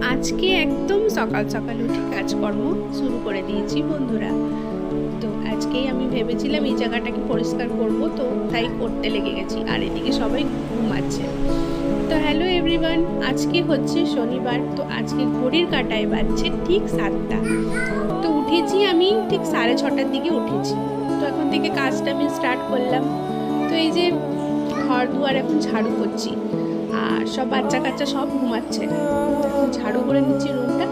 আজকে একদম সকাল সকাল উঠে কাজকর্ম শুরু করে দিয়েছি বন্ধুরা। তো আজকেই আমি ভেবেছিলাম এই জায়গাটাকে পরিষ্কার করব, তো তাই করতে লেগে গেছি। আর এদিকে সবাই ঘুমাচ্ছে। তো হ্যালো এভরিওয়ান, আজকে হচ্ছে শনিবার। তো আজকে ঘড়ির কাঁটায় বাজছে ঠিক 7টা। তো উঠেছি আমি ঠিক 6:30টার দিকে উঠেছি। তো এখন থেকে কাজটা আমি স্টার্ট করলাম। তো এই যে ঘর দুয়ার এখন ঝাড়ু করছি, আর সব বাচ্চা কাচ্চা সব ঘুমাচ্ছে। এখন ঝাড়ু করে নিচ্ছি রুমটা,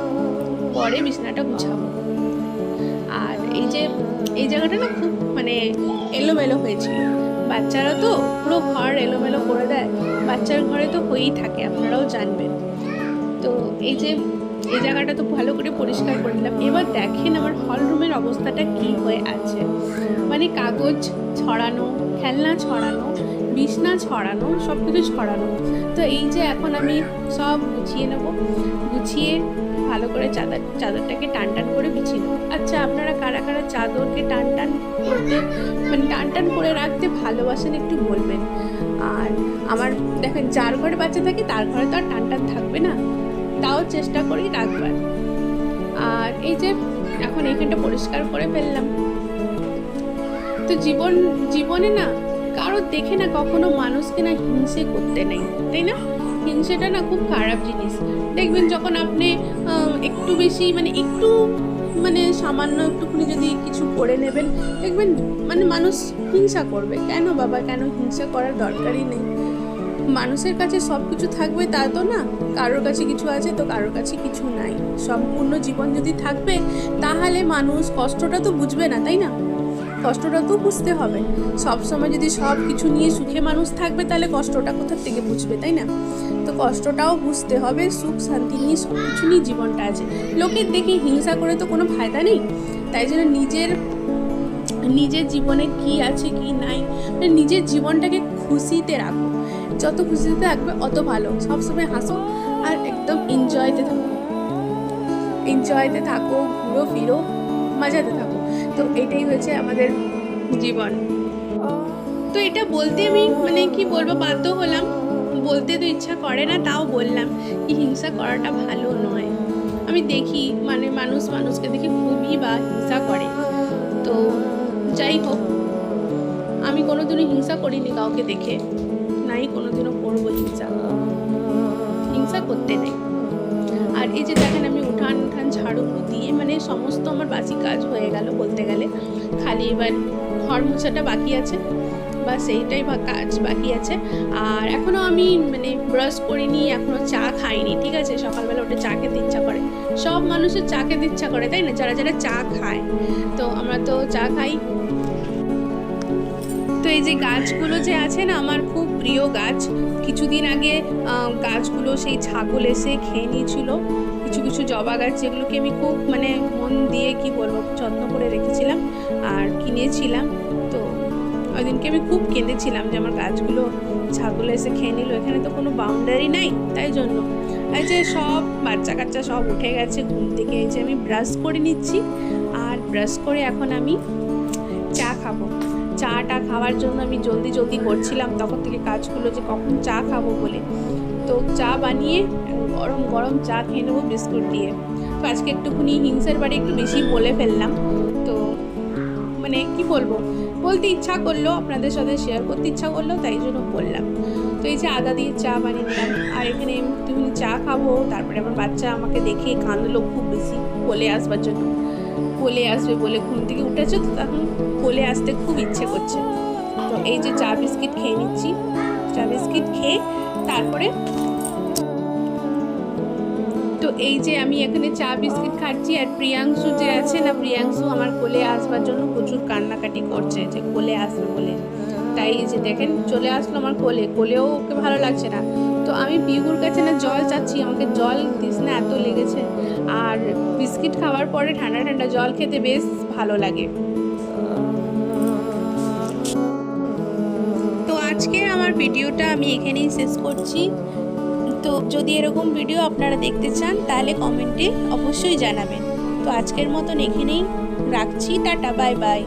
পরে বিছানাটা গুছাবো। আর এই জায়গাটা না খুব এলোমেলো হয়েছিল। বাচ্চারা তো পুরো ঘর এলোমেলো করে দেয়। বাচ্চার ঘরে তো হয়েই থাকে, আপনারাও জানবেন। তো এই জায়গাটা তো ভালো করে পরিষ্কার করে দিলাম। এবার দেখেন আমার হল রুমের অবস্থাটা কি হয়ে আছে। কাগজ ছড়ানো, খেলনা ছড়ানো, বিছনা ছড়ানো, সব কিছু ছড়ানো। তো এই যে এখন আমি সব গুছিয়ে নেব, গুছিয়ে ভালো করে চাদরটাকে টান করে বিছিয়ে নেব। আচ্ছা, আপনারা কারা কারা চাদরকে টান করতে টান করে রাখতে ভালোবাসেন একটু বলবেন। আর আমার দেখেন, যার ঘরে বাচ্চা থাকে তার ঘরে তো আর টান থাকবে না, তাও চেষ্টা করি রাখবার। আর এই যে এখন এইখানটা পরিষ্কার করে ফেললাম। তো জীবনে না কারোর দেখে না কখনো মানুষকে না হিংসে করতে নেই, তাই না? হিংসেটা না খুব খারাপ জিনিস। দেখবেন যখন আপনি একটু বেশি একটু সামান্য একটুখানি যদি কিছু করে নেবেন, দেখবেন মানুষ হিংসা করবে। কেন বাবা, কেন হিংসা করার দরকারই নেই। মানুষের কাছে সব কিছু থাকবে তা তো না। কারোর কাছে কিছু আছে তো কারোর কাছে কিছু নাই। সম্পূর্ণ জীবন যদি থাকবে তাহলে মানুষ কষ্টটা তো বুঝবে না, তাই না? কষ্টটা তো বুঝতে হবে। সবসময় যদি সব কিছু নিয়ে সুখে মানুষ থাকবে তাহলে কষ্টটা কোথা থেকে বুঝবে, তাই না? তো কষ্টটাও বুঝতে হবে। সুখ শান্তি নিয়ে সব কিছু নিয়ে জীবনটা আছে। লোকের দেখে হিংসা করে তো কোনো ফায়দা নেই। তাই জন্য নিজের জীবনে কি আছে কি নাই, নিজের জীবনটাকে খুশিতে রাখো। যত খুশিতে থাকবে অত ভালো। সবসময় হাসো আর একদম এনজয়তে থাকো, ঘুরো ফিরো, মজাতে থাকো। তো এটাই হচ্ছে আমাদের জীবন। তো এটা বলতে আমি কি বলবো, বাধ্য হলাম। বলতে তো ইচ্ছা করে না, তাও বললাম কি হিংসা করাটা ভালো নয়। আমি দেখি মানুষকে দেখে খুবই হিংসা করে। তো যাই হোক, আমি কোনোদিনও হিংসা করিনি কাউকে দেখে, নাই কোনোদিনও করবো হিংসা করতে নেই। আর এই যে দেখেন, আমি উঠান ঝাড়ু দিয়ে সমস্ত আমার বাসি কাজ হয়ে গেল বলতে গেলে। খালি এবার ঘর মোছাটা বাকি আছে, বা সেইটাই কাজ বাকি আছে। আর এখনও আমি ব্রাশ করিনি, এখনও চা খাইনি, ঠিক আছে? সকালবেলা উঠে চা খেতে ইচ্ছা করে। সব মানুষের চা খেতে ইচ্ছা করে, তাই না? যারা চা খায়। তো আমরা তো চা খাই। তো এই যে গাছগুলো যে আছে না, আমার খুব প্রিয় গাছ। কিছুদিন আগে গাছগুলো সেই ছাগল এসে খেয়ে নিয়েছিল। কিছু জবা গাছ, যেগুলোকে আমি খুব মন দিয়ে যত্ন করে রেখেছিলাম আর কিনেছিলাম। তো ওই দিনকে আমি খুব কেঁদেছিলাম যে আমার গাছগুলো ছাগল এসে খেয়ে নিল। এখানে তো কোনো বাউন্ডারি নাই, তাই জন্য। এই যে সব বাচ্চা কাচ্চা সব উঠে গেছে ঘুম থেকে। এই যে আমি ব্রাশ করে নিচ্ছি, আর ব্রাশ করে এখন আমি চা খাবো। চাটা খাওয়ার জন্য আমি জলদি করছিলাম তখন থেকে কাজগুলো, যে কখন চা খাবো বলে। তো চা বানিয়ে গরম চা খেয়ে নেবো বিস্কুট দিয়ে। তো আজকে একটুখানি হিংসার বাড়ি একটু বেশি বলে ফেললাম। তো কি বলবো, বলতে ইচ্ছা করলো, আপনাদের সাথে শেয়ার করতে ইচ্ছা করলো, তাই জন্য বললাম। তো এই যে আদা দিয়ে চা বানিয়ে নিলাম, আর এখানে একটুখানি চা খাবো। তারপরে আমার বাচ্চা আমাকে দেখে কাঁদলো খুব বেশি, কোলে আসবার জন্য। কোলে আসবে বলে ঘুম থেকে উঠেছে, তো তখন কোলে আসতে খুব ইচ্ছে করছে। তো এই যে চা বিস্কিট খেয়ে নিচ্ছি। চা বিস্কিট খেয়ে তারপরে তো এই যে আমি এখানে চা বিস্কিট খাচ্ছি। আর প্রিয়াংশু যে আছে না, প্রিয়াংশু আমার কোলে আসবার জন্য প্রচুর কান্নাকাটি করছে, যে কোলে আসবে বলে। তাই এই যে দেখেন চলে আসলো আমার কোলেও ওকে ভালো লাগছে না। তো আমি পিহুর কাছে না জল চাচ্ছি, আমাকে জল দিস না, এত লেগেছে। আর বিস্কিট খাওয়ার পরে ঠান্ডা জল খেতে বেশ ভালো লাগে। তো আজকের আমার ভিডিওটা আমি এখানেই শেষ করছি। তো যদি এরকম ভিডিও আপনারা দেখতে চান তাহলে কমেন্টে অবশ্যই জানাবেন। তো আজকের মতন এখানেই রাখছি। Tata, bye bye.